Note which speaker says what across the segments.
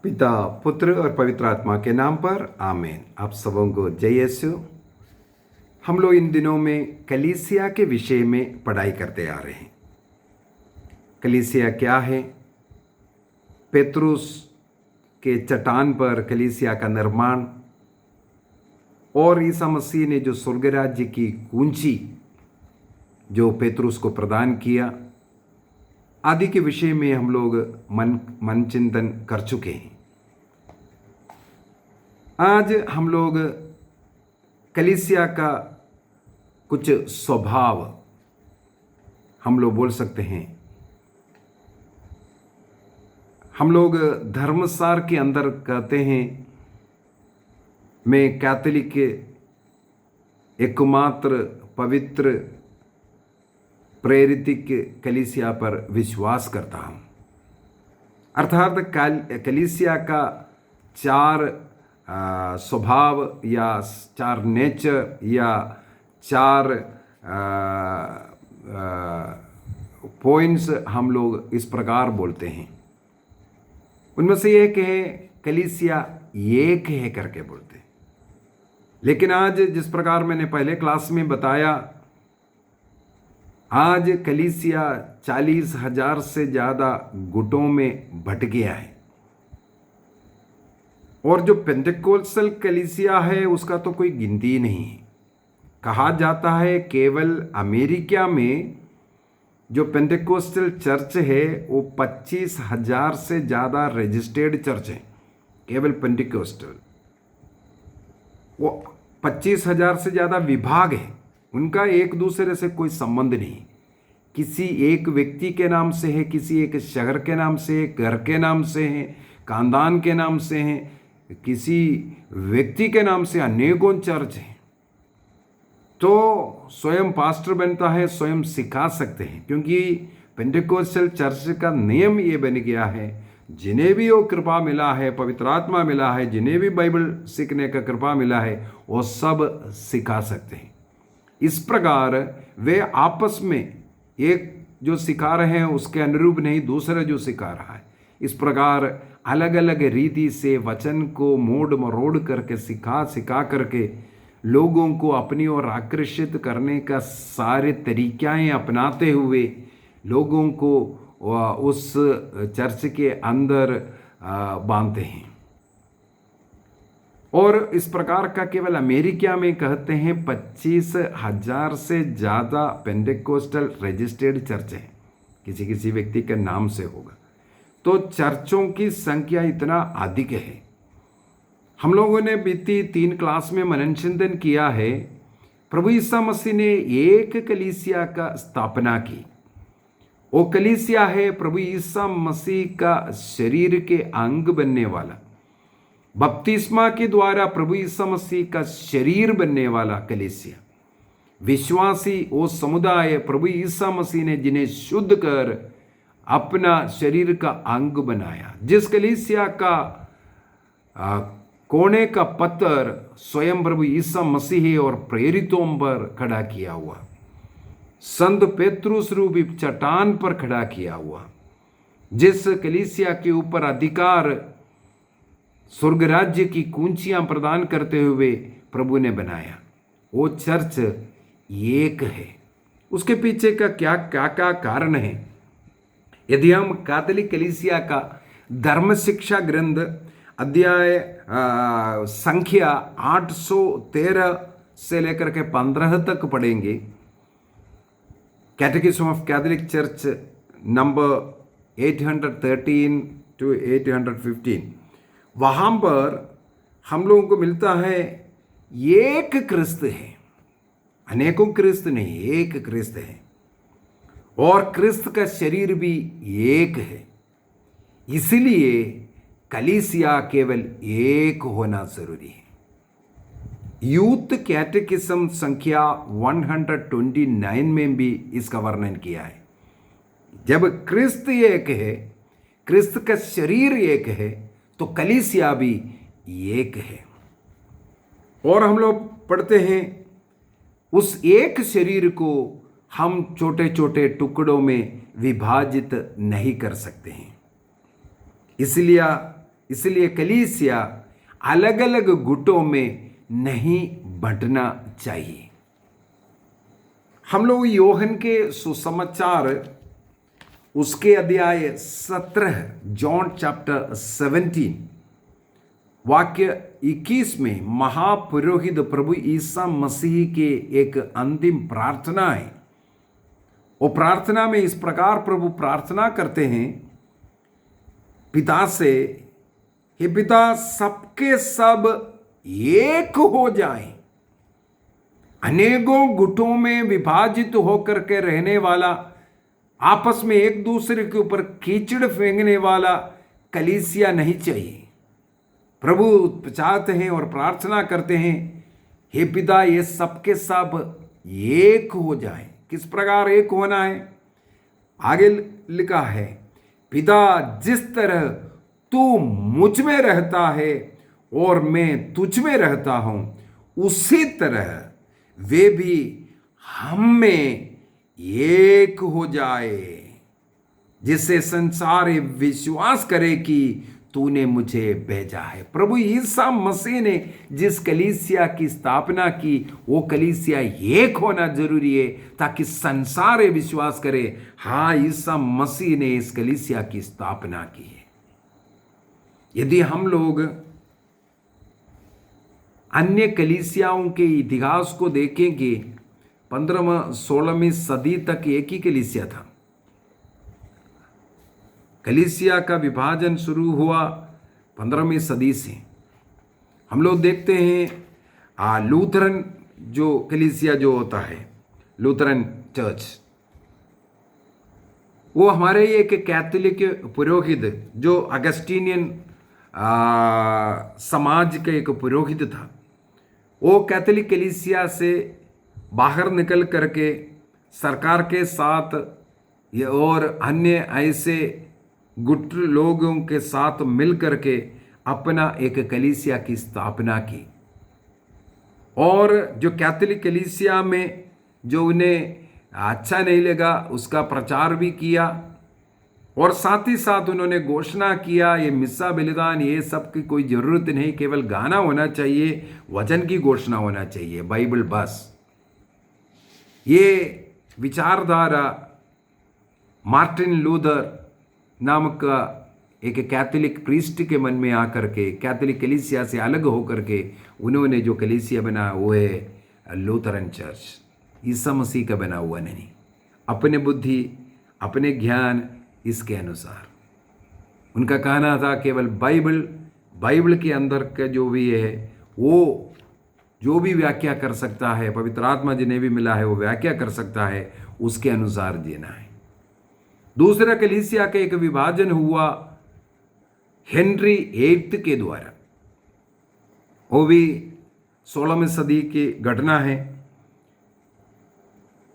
Speaker 1: पिता, पुत्र और पवित्र आत्मा के नाम पर आमीन। आप सबों को जय यीशु। हम लोग इन दिनों में कलीसिया के विषय में पढ़ाई करते आ रहे हैं। कलीसिया क्या है? पेतरुस के चट्टान पर कलीसिया का निर्माण और ईसा मसीह ने जो स्वर्ग राज्य की कुंजी जो पेतरुस को प्रदान किया आदि के विषय में हम लोग मन चिंतन कर चुके हैं। आज हम लोग कलीसिया का कुछ स्वभाव हम लोग बोल सकते हैं। हम लोग धर्मसार के अंदर कहते हैं, मैं कैथोलिक एकमात्र पवित्र प्रेरित कलीसिया पर विश्वास करता हूँ। अर्थात कलीसिया का चार स्वभाव या चार नेचर या चार पॉइंट्स हम लोग इस प्रकार बोलते हैं। उनमें से एक है कलीसिया एक है करके बोलते हैं। लेकिन आज जिस प्रकार मैंने पहले क्लास में बताया, आज कलीसिया 40,000 से ज़्यादा गुटों में बट गया है। और जो पेंटेकोस्टल कलीसिया है उसका तो कोई गिनती ही नहीं है। कहा जाता है केवल अमेरिका में जो पेंटेकोस्टल चर्च है वो 25,000 से ज़्यादा रजिस्टर्ड चर्च है। केवल पेंटेकोस्टल वो 25,000 से ज़्यादा विभाग है। उनका एक दूसरे से कोई संबंध नहीं। किसी एक व्यक्ति के नाम से है, किसी एक शहर के नाम से है, घर के नाम से है, खानदान के नाम से है, किसी व्यक्ति के नाम से अनेकों चर्च हैं। तो स्वयं पास्टर बनता है, स्वयं सिखा सकते हैं, क्योंकि पेंटेकोस्टल चर्च का नियम ये बन गया है, जिन्हें भी वो कृपा मिला है, पवित्र आत्मा मिला है, जिन्हें भी बाइबल सीखने का कृपा मिला है, वो सब सिखा सकते हैं। इस प्रकार वे आपस में एक जो सिखा रहे हैं उसके अनुरूप नहीं दूसरा जो सिखा रहा है, इस प्रकार अलग अलग रीति से वचन को मोड़ मरोड़ करके सिखा करके लोगों को अपनी ओर आकर्षित करने का सारे तरीक़ें अपनाते हुए लोगों को उस चर्च के अंदर बांधते हैं। और इस प्रकार का केवल अमेरिका में कहते हैं 25,000 से ज़्यादा पेंटेकोस्टल रजिस्टर्ड चर्च है। किसी किसी व्यक्ति के नाम से होगा। तो चर्चों की संख्या इतना अधिक है। हम लोगों ने बीती 3 क्लास में मनन चिंतन किया है। प्रभु ईसा मसीह ने एक कलीसिया का स्थापना की। वो कलीसिया है प्रभु ईसा मसीह का शरीर के अंग बनने वाला, बपतिस्मा के द्वारा प्रभु ईसा मसीह का शरीर बनने वाला कलीसिया। विश्वासी वो समुदाय प्रभु ईसा मसीह ने जिन्हें शुद्ध कर अपना शरीर का अंग बनाया। जिस कलीसिया का कोने का पत्थर स्वयं प्रभु ईसा मसीह और प्रेरितों पर खड़ा किया हुआ, संत पेतरुस रूपी चट्टान पर खड़ा किया हुआ, जिस कलीसिया के ऊपर अधिकार स्वर्ग राज्य की कुंजियां प्रदान करते हुए प्रभु ने बनाया, वो चर्च एक है। उसके पीछे का क्या क्या कारण है? यदि हम कैथोलिक कलीसिया का धर्म शिक्षा ग्रंथ अध्याय संख्या 813 से लेकर के 15 तक पढ़ेंगे, catechism of Catholic church number 813 to 815, वहाँ पर हम लोगों को मिलता है एक क्रिस्त है, अनेकों क्रिस्त नहीं, एक क्रिस्त है। और क्रिस्त का शरीर भी एक है। इसलिए कलीसिया केवल एक होना जरूरी है। यूथ कैटेकिज्म संख्या 129 में भी इसका वर्णन किया है। जब क्रिस्त एक है, क्रिस्त का शरीर एक है, तो कलीसिया भी एक है। और हम लोग पढ़ते हैं उस एक शरीर को हम छोटे छोटे टुकड़ों में विभाजित नहीं कर सकते हैं। इसलिए इसलिए कलीसिया अलग अलग गुटों में नहीं बंटना चाहिए। हम लोग योहन के सुसमाचार उसके अध्याय 17 जॉन चैप्टर 17 वाक्य 21 में महापुरोहित प्रभु ईसा मसीह के एक अंतिम प्रार्थना है। वो प्रार्थना में इस प्रकार प्रभु प्रार्थना करते हैं पिता से, हे पिता, सबके सब एक हो जाएं। अनेकों गुटों में विभाजित होकर के रहने वाला, आपस में एक दूसरे के ऊपर कीचड़ फेंकने वाला कलीसिया नहीं चाहिए। प्रभु चाहते हैं और प्रार्थना करते हैं, हे पिता, ये सबके सब एक हो जाए। किस प्रकार एक होना है? आगे लिखा है, पिता, जिस तरह तू मुझ में रहता है और मैं तुझ में रहता हूं, उसी तरह वे भी हम में एक हो जाए, जिससे संसार विश्वास करे कि तूने मुझे भेजा है। प्रभु ईसा मसीह ने जिस कलीसिया की स्थापना की, वो कलीसिया एक होना जरूरी है, ताकि संसार विश्वास करे, हाँ, ईसा मसीह ने इस कलीसिया की स्थापना की है। यदि हम लोग अन्य कलीसियाओं के इतिहास को देखेंगे, 15वीं-16वीं सदी तक एक ही कलीसिया था। कलीसिया का विभाजन शुरू हुआ 15वीं सदी से। हम लोग देखते हैं लूथरन जो कलीसिया जो होता है, लूथरन चर्च, वो हमारे एक कैथोलिक पुरोहित जो अगस्टीनियन समाज का एक पुरोहित था, वो कैथोलिक कलीसिया से बाहर निकल करके सरकार के साथ और अन्य ऐसे गुट लोगों के साथ मिल करके अपना एक कलीसिया की स्थापना की। और जो कैथोलिक कलीसिया में जो उन्हें अच्छा नहीं लगा, उसका प्रचार भी किया, और साथ ही साथ उन्होंने घोषणा किया, ये मिस्सा बलिदान ये सब की कोई ज़रूरत नहीं, केवल गाना होना चाहिए, वचन की घोषणा होना चाहिए, बाइबल बस। ये विचारधारा मार्टिन लूथर नामक एक कैथोलिक प्रीस्ट के मन में आकर के कैथोलिक कलीसिया से अलग होकर के उन्होंने जो कलीसिया बना वो है लूथरन चर्च। ईसा मसीह का बना हुआ नहीं, अपने बुद्धि अपने ज्ञान इसके अनुसार। उनका कहना था केवल बाइबल के अंदर का जो भी है वो जो भी व्याख्या कर सकता है, पवित्र आत्मा जिन्हें भी मिला है वो व्याख्या कर सकता है, उसके अनुसार जीना है। दूसरा कलीसिया का एक विभाजन हुआ हेनरी VIII के द्वारा, वो भी 16वीं सदी की घटना है।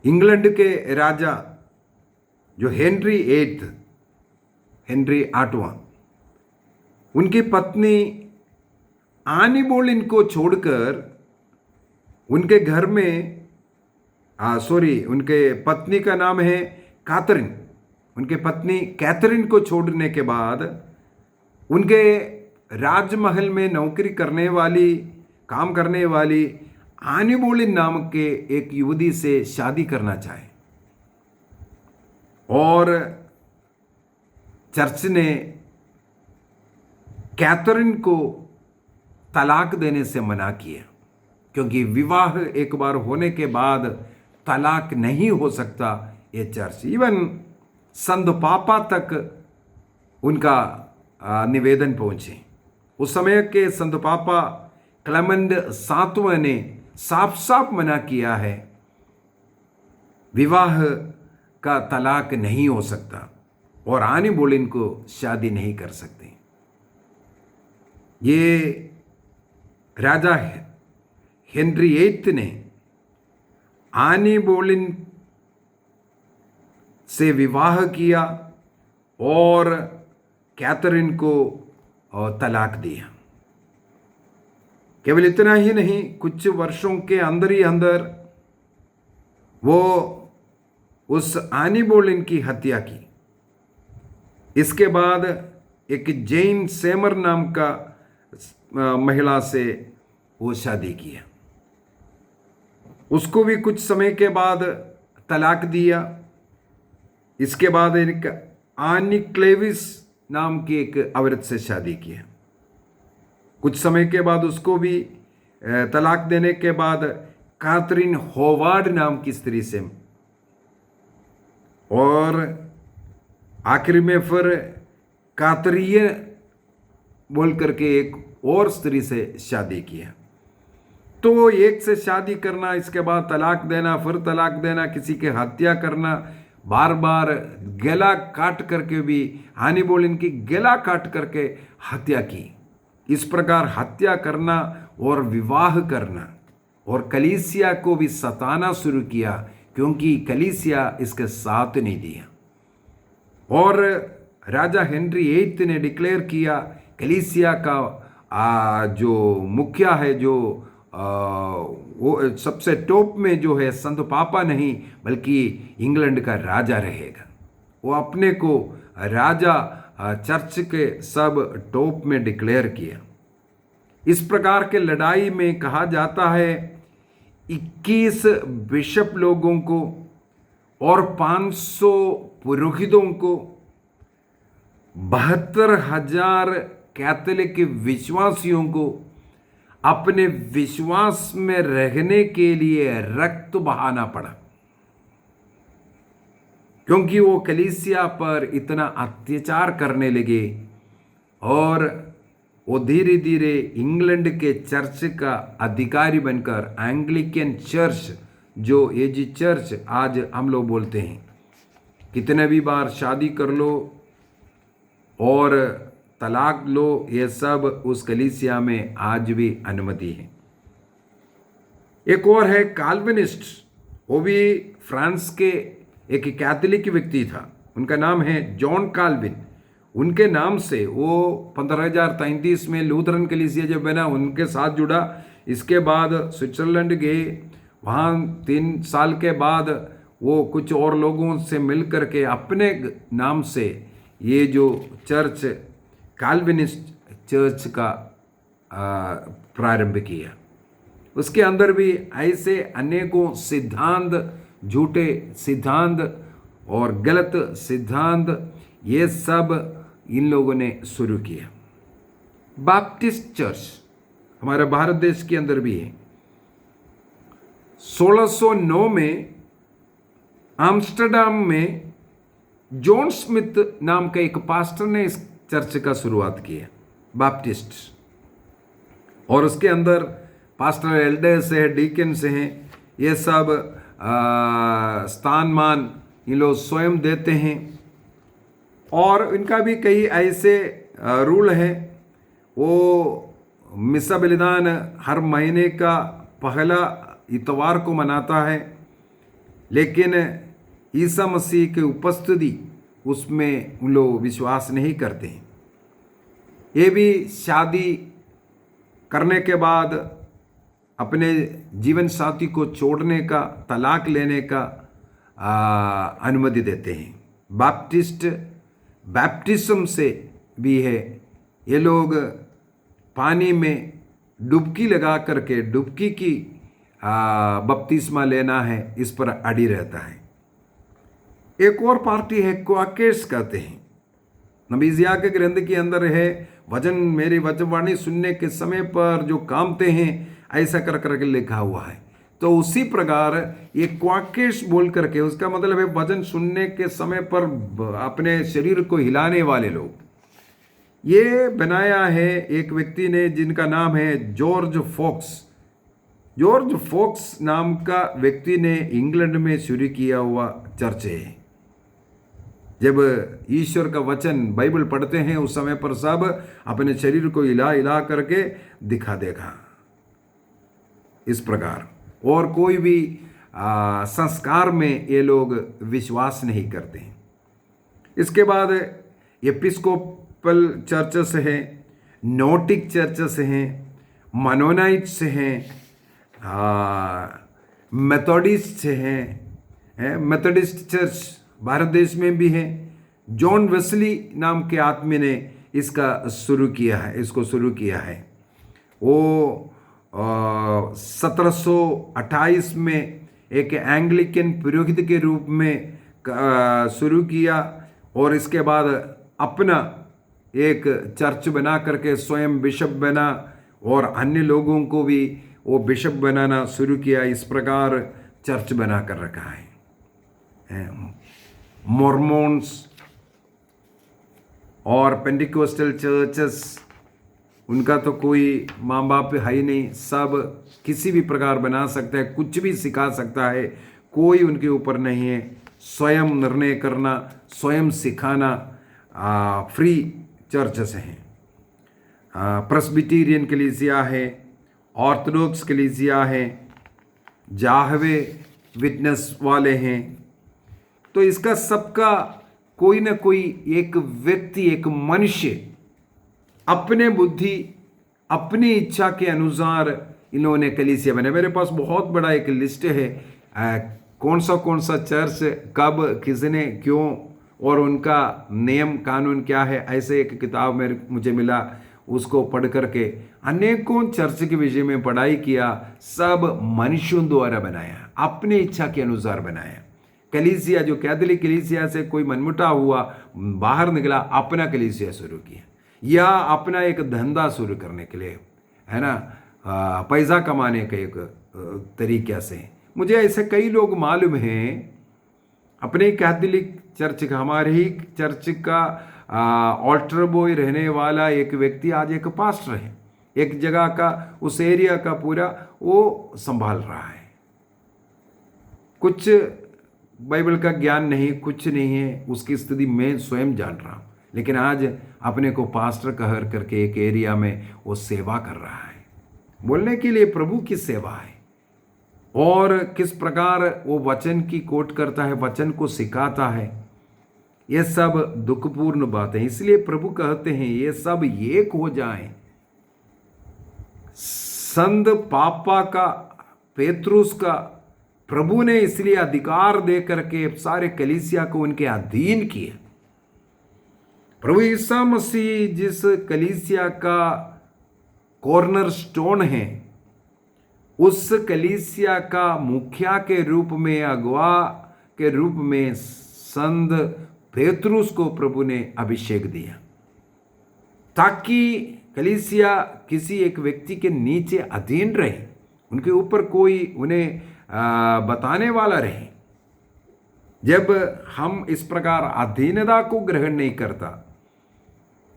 Speaker 1: इंग्लैंड के राजा जो हेनरी VIII, उनकी पत्नी आनी बोलिन को छोड़कर उनके घर में उनके पत्नी का नाम है कैथरीन। उनके पत्नी कैथरीन को छोड़ने के बाद उनके राजमहल में नौकरी करने वाली, काम करने वाली आनी बोलिन नाम के एक युवती से शादी करना चाहे, और चर्च ने कैथरीन को तलाक देने से मना किया, क्योंकि विवाह एक बार होने के बाद तलाक नहीं हो सकता। ये चर्च इवन संत पापा तक उनका निवेदन पहुंचे। उस समय के संत पापा क्लेमेंट VII ने साफ साफ मना किया है, विवाह का तलाक नहीं हो सकता और आनी बोलिन को शादी नहीं कर सकते। ये राजा हेनरी VIII ने आनी बोलिन से विवाह किया और कैथरीन को तलाक दिया। केवल इतना ही नहीं, कुछ वर्षों के अंदर ही अंदर वो उस आनी बोलिन की हत्या की। इसके बाद एक जैन सेमर नाम का महिला से वो शादी किया। उसको भी कुछ समय के बाद तलाक दिया। इसके बाद एक आनी क्लेविस नाम की एक औरत से शादी किया। कुछ समय के बाद उसको भी तलाक देने के बाद कैथरीन होवार्ड नाम की स्त्री से, और आखिर में फिर कातरिय बोल करके एक और स्त्री से शादी किया। तो एक से शादी करना, इसके बाद तलाक देना, फिर तलाक देना, किसी की हत्या करना, बार बार गला काट करके भी, हानि बोल इनकी गला काट करके हत्या की। इस प्रकार हत्या करना और विवाह करना, और कलीसिया को भी सताना शुरू किया, क्योंकि कलीसिया इसके साथ नहीं दिया। और राजा हेनरी VIII ने डिक्लेयर किया, कलीसिया का जो मुखिया है, जो वो सबसे टॉप में जो है, संत पापा नहीं बल्कि इंग्लैंड का राजा रहेगा। वो अपने को राजा चर्च के सब टॉप में डिक्लेयर किया। इस प्रकार के लड़ाई में कहा जाता है 21 बिशप लोगों को और 500 पुरोहितों को, 72,000 कैथोलिक विश्वासियों को अपने विश्वास में रहने के लिए रक्त बहाना पड़ा, क्योंकि वो कलीसिया पर इतना अत्याचार करने लगे। और वो धीरे धीरे इंग्लैंड के चर्च का अधिकारी बनकर एंग्लिकन चर्च, जो एजी चर्च आज हम लोग बोलते हैं, कितने भी बार शादी कर लो और तलाक लो, ये सब उस कलीसिया में आज भी अनुमति है। एक और है कैल्विनिस्ट, वो भी फ्रांस के एक कैथोलिक व्यक्ति था। उनका नाम है जॉन कैल्विन। उनके नाम से वो 1533 में लूथरन कलीसिया जब बना, उनके साथ जुड़ा। इसके बाद स्विट्जरलैंड गए, वहाँ 3 साल के बाद वो कुछ और लोगों से मिल करके अपने नाम से ये जो चर्च कैल्विनिस्ट चर्च का प्रारंभ किया। उसके अंदर भी ऐसे अनेकों सिद्धांत, झूठे सिद्धांत और गलत सिद्धांत, ये सब इन लोगों ने शुरू किया। बैप्टिस्ट चर्च हमारे भारत देश के अंदर भी है। 1609 में आम्स्टरडम में जॉन स्मिथ नाम का एक पास्टर ने इस चर्च का शुरुआत किया, बैप्टिस्ट। और उसके अंदर पास्टर एल्डर्स है, डीकन्स हैं, ये सब स्थानमान इन लोग स्वयं देते हैं। और इनका भी कई ऐसे रूल हैं। वो मिसा बलिदान हर महीने का पहला इतवार को मनाता है, लेकिन ईसा मसीह की उपस्थिति उसमें उन लोग विश्वास नहीं करते हैं। ये भी शादी करने के बाद अपने जीवन साथी को छोड़ने का, तलाक लेने का अनुमति देते हैं। बैप्टिज्म से भी है, ये लोग पानी में डुबकी लगा करके, डुबकी की बपतिस्मा लेना है, इस पर अड़ी रहता है। एक और पार्टी है, क्वाकेर्स कहते हैं। नबीजिया के ग्रंथ के अंदर है, वचन मेरी वचनवाणी सुनने के समय पर जो कामते हैं, ऐसा कर करके लिखा हुआ है। तो उसी प्रकार ये क्वाकेर्स बोल करके, उसका मतलब है वचन सुनने के समय पर अपने शरीर को हिलाने वाले लोग। ये बनाया है एक व्यक्ति ने, जिनका नाम है जॉर्ज फोक्स। जॉर्ज फोक्स नाम का व्यक्ति ने इंग्लैंड में शुरू किया हुआ चर्च है। जब ईश्वर का वचन बाइबल पढ़ते हैं, उस समय पर सब अपने शरीर को हिला हिला करके दिखा देगा, इस प्रकार। और कोई भी संस्कार में ये लोग विश्वास नहीं करते हैं। इसके बाद एपिस्कोपल चर्चेस हैं, नोटिक चर्चेस हैं, मनोनाइट्स हैं, मेथोडिस्ट हैं। मेथोडिस्ट चर्च भारत देश में भी है। जॉन वेस्ली नाम के आदमी ने इसको शुरू किया है। वो 1728 में एक एंग्लिकन पुरोहित के रूप में शुरू किया और इसके बाद अपना एक चर्च बना करके स्वयं बिशप बना और अन्य लोगों को भी वो बिशप बनाना शुरू किया। इस प्रकार चर्च बना कर रखा है। मॉर्मोन्स और पेंटिकोस्टल चर्चेस, उनका तो कोई माँ बाप है ही नहीं, सब किसी भी प्रकार बना सकता है, कुछ भी सिखा सकता है, कोई उनके ऊपर नहीं है। स्वयं निर्णय करना, स्वयं सिखाना, फ्री चर्चेस हैं। प्रेस्बिटेरियन कलीसिया है, ऑर्थोडॉक्स कलीसिया है, जाहवे विटनेस वाले हैं। तो इसका सबका कोई ना कोई एक व्यक्ति, एक मनुष्य अपने बुद्धि, अपनी इच्छा के अनुसार इन्होंने कलीसिया बनाया। मेरे पास बहुत बड़ा एक लिस्ट है, कौन सा चर्च कब किसने क्यों और उनका नियम कानून क्या है, ऐसे एक किताब मुझे मिला। उसको पढ़ करके अनेकों चर्च के विषय में पढ़ाई किया। सब मनुष्यों द्वारा बनाया, अपनी इच्छा के अनुसार बनाया। कलीसिया जो कैथोलिक कलीसिया से कोई मनमुटाव हुआ, बाहर निकला, अपना कलीसिया शुरू किया, या अपना एक धंधा शुरू करने के लिए, है ना, पैसा कमाने का एक तरीके से। मुझे ऐसे कई लोग मालूम हैं। अपने कैथोलिक चर्च का, हमारे ही चर्च का ऑल्टर बॉय रहने वाला एक व्यक्ति आज एक पास्टर है, एक जगह का, उस एरिया का पूरा वो संभाल रहा है। कुछ बाइबल का ज्ञान नहीं, कुछ नहीं है, उसकी स्थिति मैं स्वयं जान रहा हूँ, लेकिन आज अपने को पास्टर कह करके एक एरिया में वो सेवा कर रहा है। बोलने के लिए प्रभु की सेवा है, और किस प्रकार वो वचन की कोट करता है, वचन को सिखाता है, ये सब दुखपूर्ण बातें। इसलिए प्रभु कहते हैं ये सब एक हो जाएं। संत पापा का, पेत्रुस का प्रभु ने इसलिए अधिकार दे करके सारे कलीसिया को उनके अधीन किया। प्रभु ईसा मसीह जिस कलीसिया का कॉर्नर स्टोन है, उस कलीसिया का मुखिया के रूप में, अगुवा के रूप में संत पेत्रुस को प्रभु ने अभिषेक दिया, ताकि कलीसिया किसी एक व्यक्ति के नीचे अधीन रहे, उनके ऊपर कोई उन्हें बताने वाला रहे। जब हम इस प्रकार अधीनता को ग्रहण नहीं करता,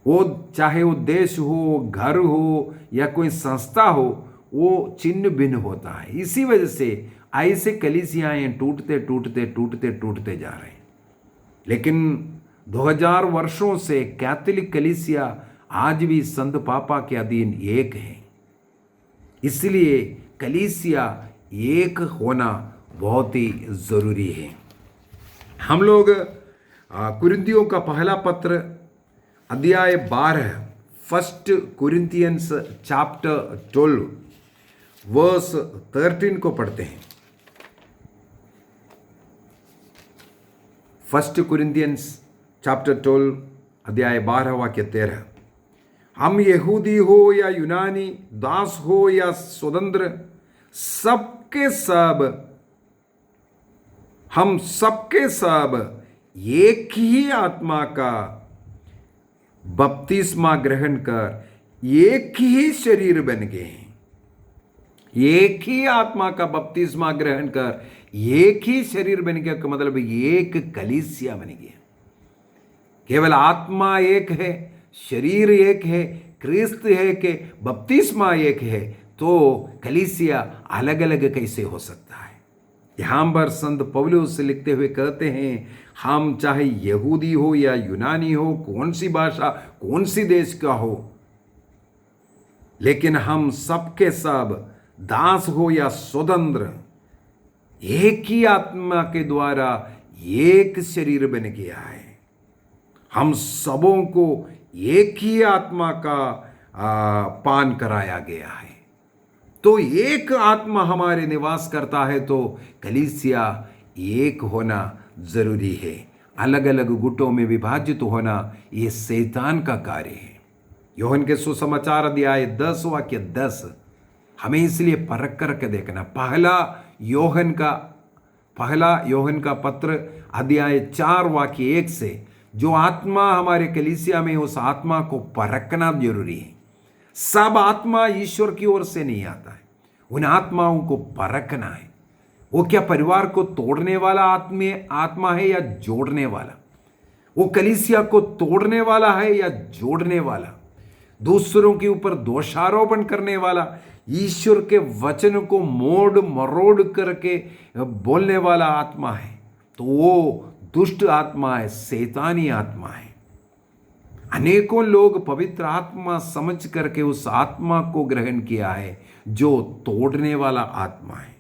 Speaker 1: वो चाहे वो देश हो, घर हो या कोई संस्था हो, वो छिन्न भिन्न होता है। इसी वजह से ऐसे कलीसियाएं टूटते जा रहे हैं। लेकिन 2000 वर्षों से कैथोलिक कलीसिया आज भी संत पापा के अधीन एक है। इसलिए कलीसिया एक होना बहुत ही जरूरी है। हम लोग कुरिन्थियों का पहला पत्र अध्याय 12, 1 Corinthians chapter 12 वर्स 13 को पढ़ते हैं। 1 Corinthians chapter 12 अध्याय 12 वाक्य 13। हम यहूदी हो या यूनानी, दास हो या स्वतंत्र, हम सबके सब एक ही आत्मा का बपतिस्मा ग्रहण कर एक ही शरीर बन गए हैं। एक ही आत्मा का बपतिस्मा ग्रहण कर एक ही शरीर बन गया का मतलब एक कलीसिया बन गया। केवल आत्मा एक है, शरीर एक है, क्रिस्त एक है, बपतिस्मा एक है, तो कलीसिया अलग अलग कैसे हो सकता है? यहां पर संत पौलुस लिखते हुए कहते हैं, हम चाहे यहूदी हो या यूनानी हो, कौन सी भाषा, कौन सी देश का हो, लेकिन हम सबके सब दास हो या स्वतंत्र, एक ही आत्मा के द्वारा एक शरीर बन गया है। हम सबों को एक ही आत्मा का पान कराया गया है। तो एक आत्मा हमारे निवास करता है, तो कलीसिया एक होना जरूरी है। अलग अलग गुटों में विभाजित होना ये शैतान का कार्य है। योहन के सुसमाचार अध्याय 10 वाक्य 10 हमें इसलिए परख करके देखना। पहला योहन का पत्र अध्याय 4 वाक्य 1 से जो आत्मा हमारे कलीसिया में उस आत्मा को परखना जरूरी है। सब आत्मा ईश्वर की ओर से नहीं आता है, उन आत्माओं को परखना है। वो क्या परिवार को तोड़ने वाला आत्मा है या जोड़ने वाला? वो कलीसिया को तोड़ने वाला है या जोड़ने वाला? दूसरों के ऊपर दोषारोपण करने वाला, ईश्वर के वचन को मोड़ मरोड़ करके बोलने वाला आत्मा है, तो वो दुष्ट आत्मा है, शैतानी आत्मा है। अनेकों लोग पवित्र आत्मा समझ करके उस आत्मा को ग्रहण किया है जो तोड़ने वाला आत्मा है।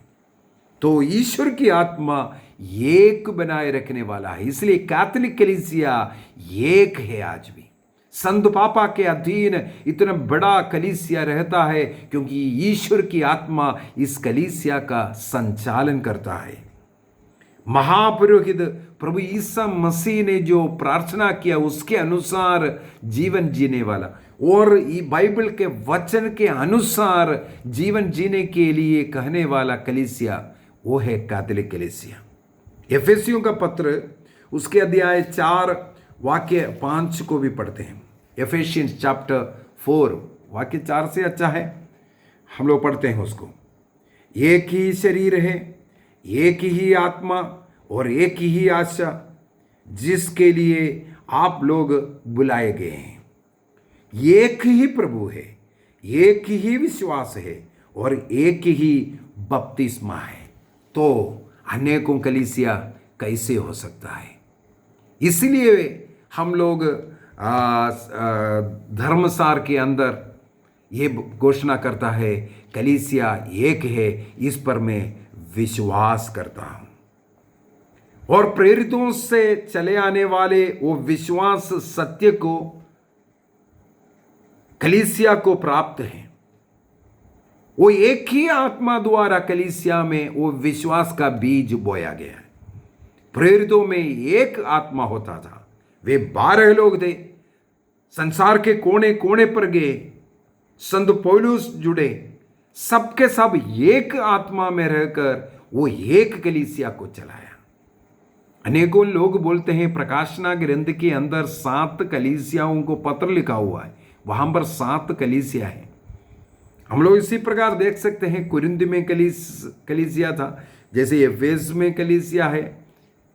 Speaker 1: तो ईश्वर की आत्मा एक बनाए रखने वाला है। इसलिए कैथोलिक कलीसिया एक है आज भी। संत पापा के अधीन इतना बड़ा कलीसिया रहता है क्योंकि ईश्वर की आत्मा इस कलीसिया का संचालन करता है। महापुरोहित प्रभु ईसा मसीह ने जो प्रार्थना किया उसके अनुसार जीवन जीने वाला और बाइबल के वचन के अनुसार जीवन जीने के लिए कहने वाला कलीसिया वो है कैथोलिक कलीसिया। एफेसियों का पत्र उसके अध्याय 4 वाक्य 5 को भी पढ़ते हैं। एफेसियंस चैप्टर 4 वाक्य 4 से अच्छा है, हम लोग पढ़ते हैं उसको। एक ही शरीर है, एक ही आत्मा और एक ही आशा, जिसके लिए आप लोग बुलाए गए हैं। एक ही प्रभु है, एक ही विश्वास है और एक ही बपतिस्मा है। तो अनेकों कलीसिया कैसे हो सकता है? इसलिए हम लोग धर्मसार के अंदर ये घोषणा करता है कलीसिया एक है, इस पर मैं विश्वास करता हूं। और प्रेरितों से चले आने वाले वो विश्वास सत्य को कलीसिया को प्राप्त है। वो एक ही आत्मा द्वारा कलीसिया में वो विश्वास का बीज बोया गया है। प्रेरितों में एक आत्मा होता था, वे 12 लोग थे, संसार के कोने कोने पर गए, संत पौलुस जुड़े, सबके सब एक आत्मा में रहकर वो एक कलीसिया को चलाया। अनेकों लोग बोलते हैं प्रकाशना ग्रंथ के अंदर 7 कलीसियाओं को पत्र लिखा हुआ है, वहां पर 7 कलीसिया है। हम लोग इसी प्रकार देख सकते हैं कुरिन्थ में कलीसिया था, जैसे एफेस में कलीसिया है,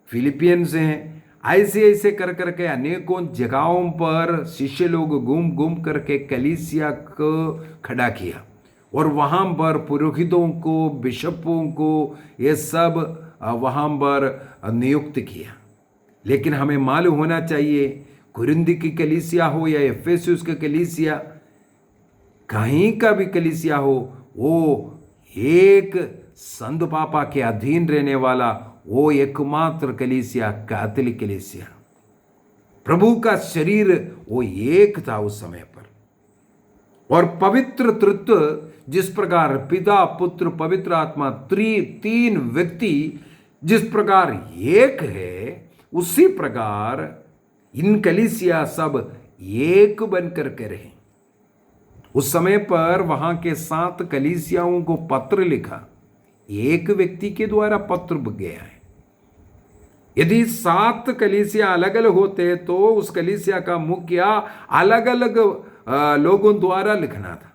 Speaker 1: फिलिपियंस हैं। ऐसे ऐसे कर करके अनेकों जगहों पर शिष्य लोग घूम घूम करके कलीसिया को खड़ा किया और वहाँ पर पुरोहितों को, बिशपों को, ये सब वहाँ पर नियुक्त किया। लेकिन हमें मालूम होना चाहिए कुरिन्थ की कलीसिया हो या एफेसुस की कलीसिया, कहीं का भी कलीसिया हो, वो एक संत पापा के अधीन रहने वाला वो एकमात्र कलीसिया कैथोलिक कलीसिया। प्रभु का शरीर वो एक था उस समय पर। और पवित्र तृत्व जिस प्रकार पिता, पुत्र, पवित्र आत्मा 3 व्यक्ति जिस प्रकार एक है, उसी प्रकार इन कलीसिया सब एक बन करके रहे। उस समय पर वहां के 7 कलीसियाओं को पत्र लिखा, एक व्यक्ति के द्वारा पत्र गया है। यदि 7 कलीसिया अलग अलग होते तो उस कलीसिया का मुखिया अलग अलग लोगों द्वारा लिखना था।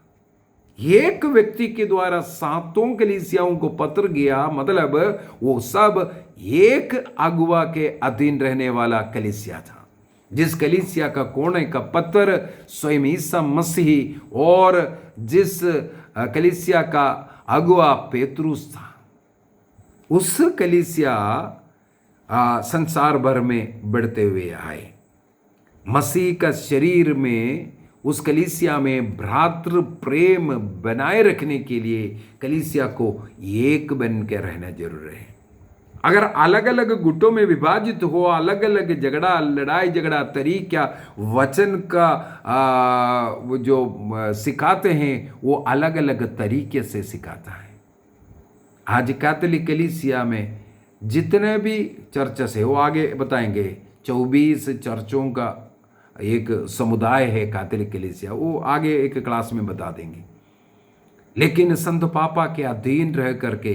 Speaker 1: एक व्यक्ति के द्वारा 7 कलीसियाओं को पत्र गया, मतलब वो सब एक अगुवा के अधीन रहने वाला कलीसिया था। जिस कलीसिया का कोने का पत्र स्वयं ईसा मसीह और जिस कलीसिया का अगुवा पेतरुस था, उस कलीसिया संसार भर में बढ़ते हुए आए। मसीह का शरीर में उस कलीसिया में भ्रातृ प्रेम बनाए रखने के लिए कलीसिया को एक बन के रहना जरूर है। अगर अलग अलग गुटों में विभाजित हो, अलग अलग झगड़ा, लड़ाई झगड़ा तरीका, वचन का वो जो सिखाते हैं वो अलग अलग तरीके से सिखाता है। आज कैथोलिक कलीसिया में जितने भी चर्चेस है, वो आगे बताएंगे, 24 चर्चों का एक समुदाय है कैथोलिक कलीसिया, वो आगे एक क्लास में बता देंगे। लेकिन संत पापा के अधीन रह करके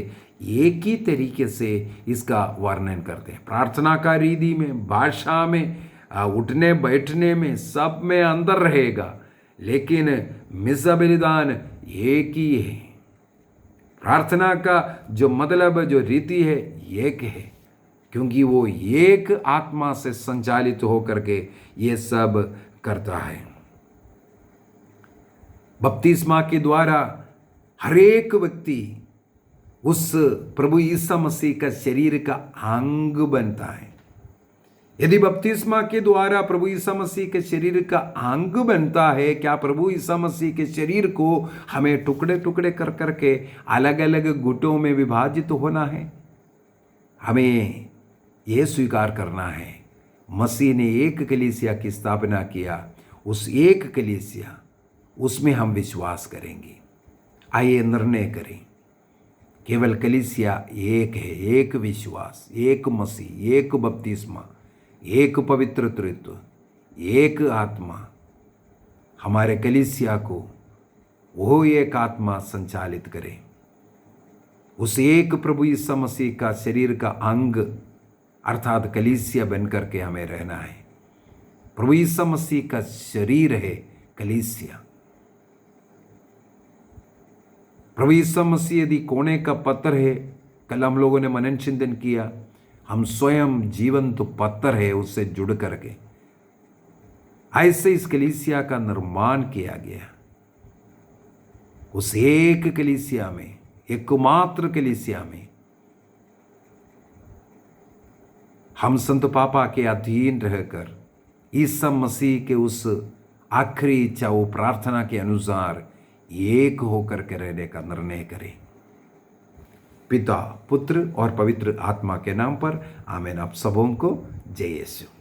Speaker 1: एक ही तरीके से इसका वर्णन करते हैं। प्रार्थना का रीति में, भाषा में, उठने बैठने में, सब में अंदर रहेगा, लेकिन मिसा बलिदान एक ही है। प्रार्थना का जो मतलब, जो रीति है, एक है, क्योंकि वो एक आत्मा से संचालित होकर के ये सब करता है। बपतिस्मा के द्वारा हर एक व्यक्ति उस प्रभु यीशु मसीह का शरीर का अंग बनता है। यदि बपतिस्मा के द्वारा प्रभु यीशु मसीह के शरीर का अंग बनता है, क्या प्रभु यीशु मसीह के शरीर को हमें टुकड़े टुकड़े कर करके अलग अलग गुटों में विभाजित होना है? हमें यह स्वीकार करना है, मसीह ने एक कलीसिया की स्थापना किया, उस एक कलीसिया, उसमें हम विश्वास करेंगे। आइए निर्णय करें, केवल कलीसिया एक है, एक विश्वास, एक मसीह, एक बपतिस्मा, एक पवित्र त्रित्व, एक आत्मा। हमारे कलीसिया को वो एक आत्मा संचालित करे, उस एक प्रभु यीशु मसीह का शरीर का अंग अर्थात कलीसिया बन करके हमें रहना है। प्रभु यीशु मसीह का शरीर है कलीसिया। प्रभु यीशु मसीह यदि कोने का पत्थर है, कल हम लोगों ने मनन चिंतन किया, हम स्वयं जीवंत पत्थर है उससे जुड़ करके, ऐसे इस कलीसिया का निर्माण किया गया। उस एक कलीसिया में, एकमात्र कलीसिया में हम संत पापा के अधीन रहकर यीशु मसीह के उस आखिरी इच्छा, वो प्रार्थना के अनुसार एक होकर के रहने का निर्णय करें। पिता, पुत्र और पवित्र आत्मा के नाम पर आमीन। आप सबों को जय यीशु।